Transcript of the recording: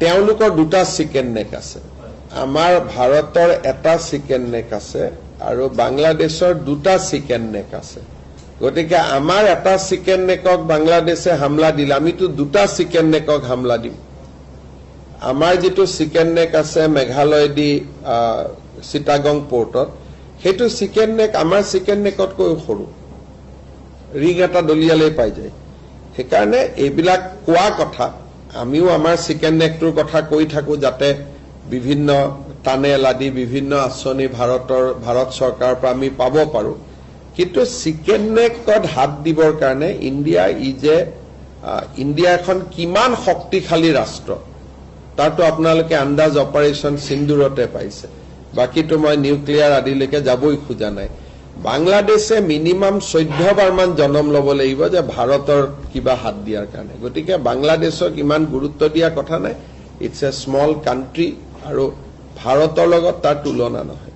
তেওঁলোকৰ দুটা chicken neck আছে আমাৰ ভাৰতৰ এটা চিকেন নেক আছে আৰু বাংলাদেশৰ দুটা চিকেন নেক আছে গতিকে আমাৰ এটা চিকেন নেকক বাংলাদেশে হামলা দিলে আমিতো দুটা চিকেন নেকক হামলা দিম আমাৰ যেটো চিকেন নেক আছে মেঘালয় দি চিটাগং পোৰ্টত হেতু চিকেন নেক আমাৰ চিকেন নেকতকৈ সৰু ৰিং এটা দলিয়ালে পাই যায় সেইকাৰণে এইবিলাক কোৱা কথা আমিও আমাৰ চিকেন নেকটোৰ কথা কৈ থাকো যাতে বিভিন্ন টানেল আদি বিভিন্ন আঁচনি ভাৰত চৰকাৰৰ পৰা আমি পাব পাৰো কিন্তু চিকেন নেকত হাত দিবৰ কাৰণে ইণ্ডিয়া এখন কিমান শক্তিশালী ৰাষ্ট্ৰ তাতো আপোনালোকে আন্দাজ অপাৰেশ্যন সিন্দুৰতে পাইছে বাকিটো মই নিউক্লিয়াৰ আদিলৈকে যাবই খোজা নাই বাংলাদেশে মিনিমাম 14 বাৰ মান জনম ল'ব লাগিব যে ভাৰতৰ কিবা হাত দিয়াৰ কাৰণে গতিকে বাংলাদেশক ইমান গুৰুত্ব দিয়া কথা নাই ইটস এ স্মল কান্ট্ৰি আৰু ভাৰতৰ লগত তাৰ তুলনা নহয়